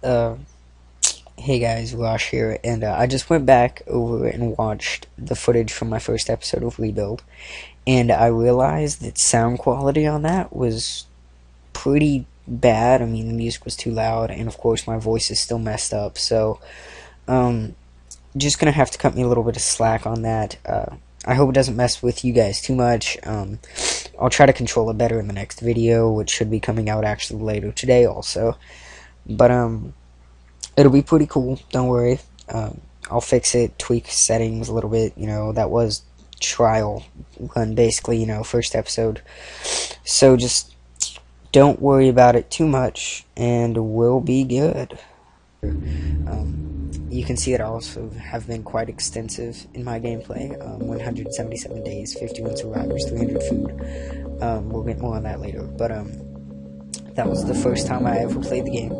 Uh, hey guys, Rosh here, and I just went back over and watched the footage from my first episode of Rebuild, and I realized that sound quality on that was pretty bad. I mean, the music was too loud, and of course my voice is still messed up, so, um, just gonna have to cut me a little bit of slack on that. I hope it doesn't mess with you guys too much. I'll try to control it better in the next video, which should be coming out actually later today also. But, it'll be pretty cool, don't worry. I'll fix it, tweak settings a little bit, that was trial run, basically, first episode. So just don't worry about it too much, and we'll be good. You can see that I also have been quite extensive in my gameplay. 177 days, 51 survivors, 300 food. We'll get more on that later, but that was the first time I ever played the game,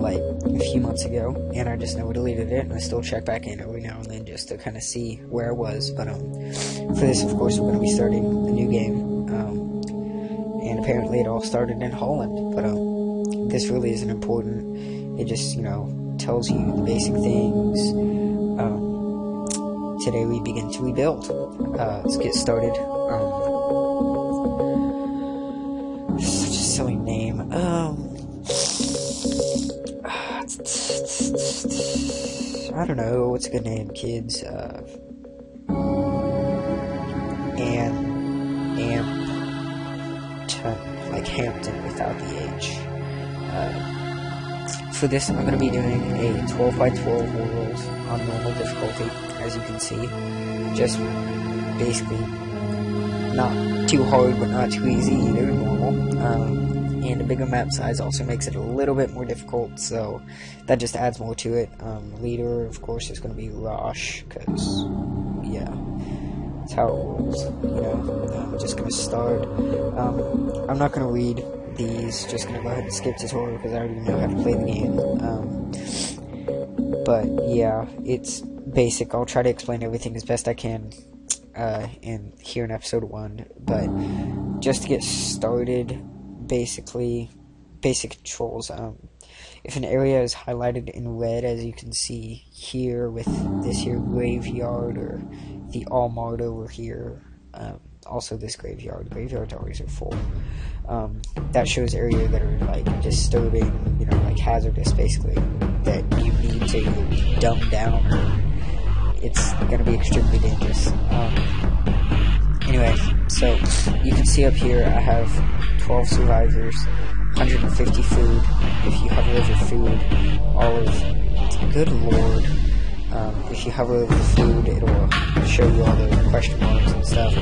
like a few months ago, and I just never deleted it, and I still check back in every now and then just to kind of see where I was. But for this, of course, we're going to be starting a new game, and apparently it all started in Holland, but this really isn't important. It just, tells you the basic things. Today we begin to rebuild. Let's get started. Such a silly name. I don't know, what's a good name, kids? Hampton, like Hampton without the H. For this, I'm going to be doing a 12 by 12 world on normal difficulty, as you can see. Just basically not too hard, but not too easy either, normal. And a bigger map size also makes it a little bit more difficult, so that just adds more to it. Leader, of course, is going to be Rosh, because, yeah, that's how it rolls, I'm just going to start. I'm not going to read these, just going to go ahead and skip tutorial, because I already know how to play the game. But, yeah, it's basic. I'll try to explain everything as best I can here in episode 1, but just to get started, basically, basic controls. If an area is highlighted in red, as you can see here with this here graveyard, or the Allmart over here, also this graveyards always are full, that shows areas that are like disturbing, like hazardous, basically, that you need to dumb down, or it's gonna be extremely dangerous. Anyway, so you can see up here I have 12 survivors, 150 food. If you hover over food, good lord, if you hover over the food, it'll show you all the question marks and stuff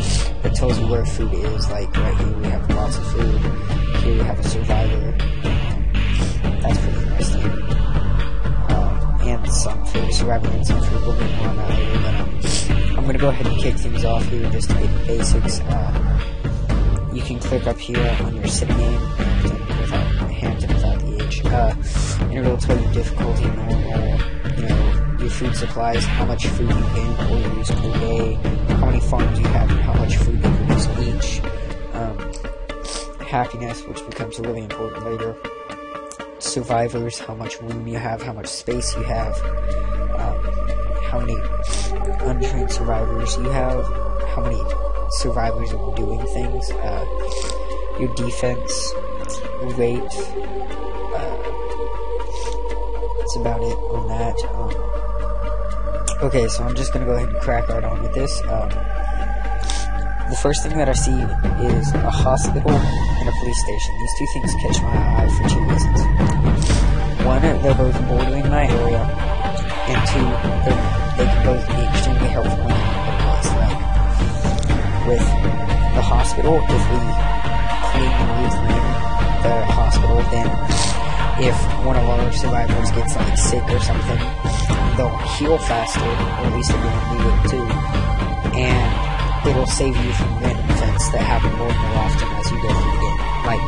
that tells you where food is. Like right here we have lots of food, here we have a survivor. That's pretty interesting. And some food, survivor and some food. We'll get more on that later, but I'm going to go ahead and kick things off here just to get the basics. You can click up here on your city name, Hampton without the H, and it'll tell you difficulty, normal, your food supplies, how much food you gain or use per day, how many farms you have, and how much food you produce each, happiness, which becomes really important later, survivors, how much room you have, how much space you have, how many untrained survivors you have, how many survivors are doing things, your defense rate. That's about it on that. Okay, so I'm just gonna go ahead and crack right on with this. The first thing that I see is a hospital and a police station. These two things catch my eye for two reasons. One, they're both bordering my area, and two, they can both be extremely helpful in a place. Like with the hospital, if we clean and reclaim the hospital, then if one of our survivors gets like sick or something, they'll heal faster, or at least they're going to need it too, and it'll save you from random events that happen more and more often as you go through the game. Like,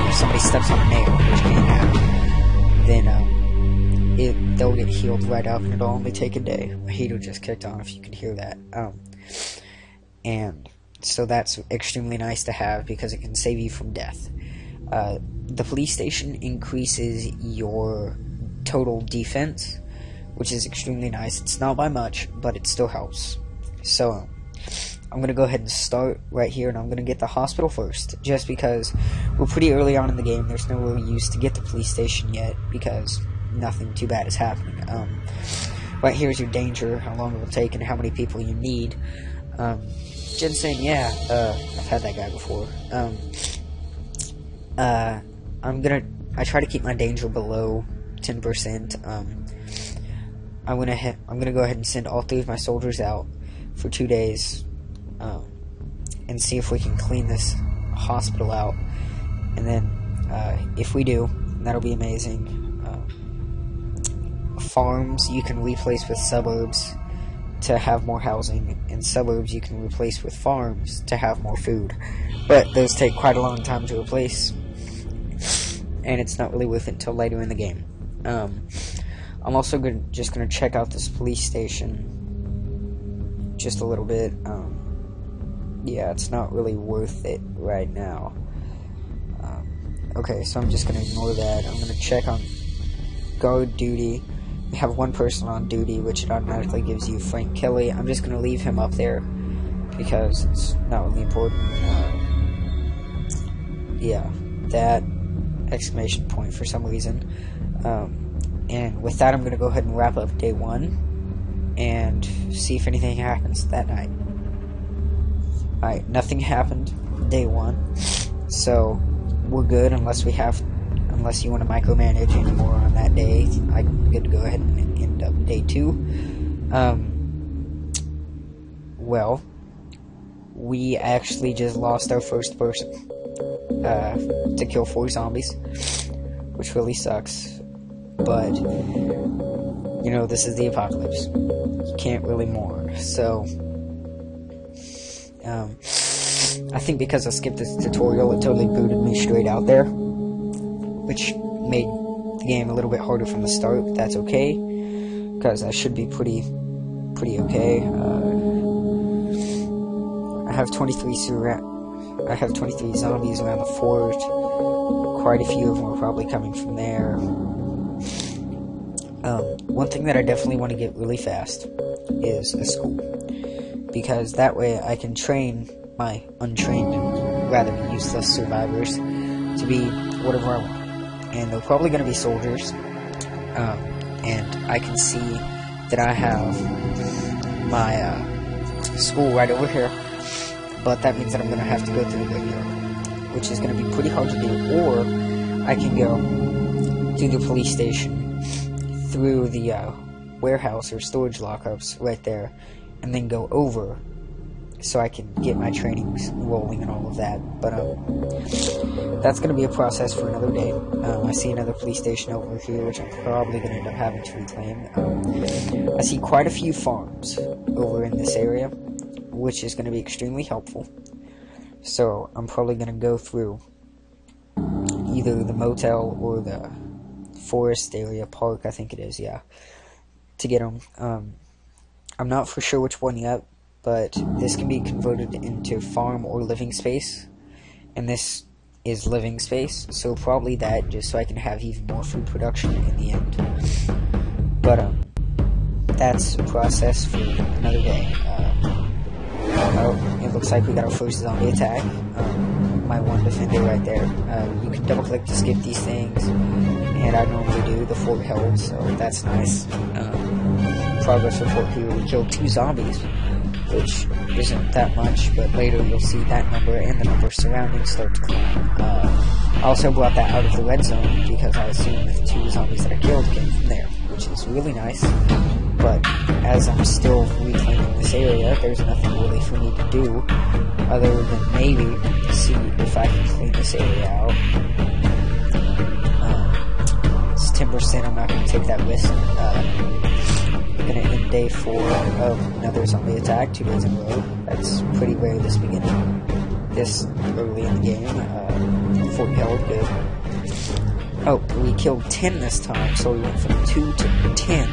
if somebody steps on a nail, which can happen, then they'll get healed right up, and it'll only take a day. My heater just kicked on, if you can hear that. And so that's extremely nice to have, because it can save you from death. the police station increases your total defense, which is extremely nice. It's not by much, but it still helps. So I'm going to go ahead and start right here, and I'm going to get the hospital first, just because we're pretty early on in the game. There's no real use to get the police station yet, because nothing too bad is happening. Right here's your danger, how long it will take, and how many people you need. Ginseng, yeah, I've had that guy before. I try to keep my danger below 10%. I'm gonna go ahead and send all 3 of my soldiers out for 2 days, and see if we can clean this hospital out. And then, if we do, that'll be amazing. Farms you can replace with suburbs to have more housing, and suburbs you can replace with farms to have more food. But those take quite a long time to replace, and it's not really worth it until later in the game. I'm also just gonna check out this police station just a little bit. Yeah, it's not really worth it right now. Okay, so I'm just gonna ignore that. I'm gonna check on guard duty. We have 1 person on duty, which automatically gives you Frank Kelly. I'm just gonna leave him up there because it's not really important. Yeah, that exclamation point for some reason. And with that, I'm going to go ahead and wrap up day 1 and see if anything happens that night. Alright, nothing happened day 1, so we're good unless you want to micromanage anymore on that day. I'm good to go ahead and end up day 2. Well, we actually just lost our first person to kill 4 zombies, which really sucks. But, you know, this is the apocalypse. You can't really mourn. So, I think because I skipped this tutorial, it totally booted me straight out there, which made the game a little bit harder from the start, but that's okay, because I should be pretty okay. I have 23 zombies around the fort. Quite a few of them are probably coming from there. One thing that I definitely want to get really fast is a school, because that way I can train my untrained and rather useless survivors to be whatever I want. And they're probably going to be soldiers, and I can see that I have my school right over here, but that means that I'm going to have to go through the graveyard, which is going to be pretty hard to do. Or I can go through the police station, through the warehouse or storage lockups right there, and then go over so I can get my trainings rolling and all of that. But that's going to be a process for another day. I see another police station over here, which I'm probably going to end up having to reclaim. I see quite a few farms over in this area, which is going to be extremely helpful. So I'm probably going to go through either the motel or the forest area, park, I think it is, yeah, to get them. I'm not for sure which one yet, but this can be converted into farm or living space, and this is living space, so probably that, just so I can have even more food production in the end. But that's a process for another day. It looks like we got our first zombie attack. My 1 defender right there. You can double click to skip these things, and I normally do. The fort held, so that's nice. Progress report here, we killed 2 zombies, which isn't that much, but later you'll see that number and the number surrounding start to climb. I also brought that out of the red zone because I assumed the 2 zombies that I killed came from there, which is really nice. But as I'm still reclaiming this area, there's nothing really for me to do other than maybe see if I can clean this area out. It's 10%, I'm not going to take that risk. I'm going to end day 4 of another zombie attack, 2 days in a row. That's pretty rare this early in the game. Fort held, good. Oh, we killed 10 this time, so we went from 2 to 10.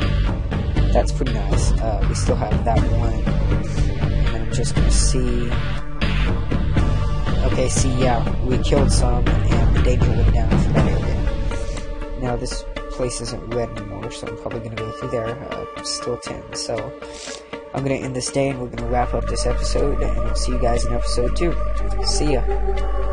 That's pretty nice. We still have that one. And then I'm just gonna see. Okay, see, yeah, we killed some, and danger went down for that area. Now this place isn't red anymore, so I'm probably going to go through there. Still 10, so I'm going to end this day, and we're going to wrap up this episode, and I'll see you guys in episode 2. See ya.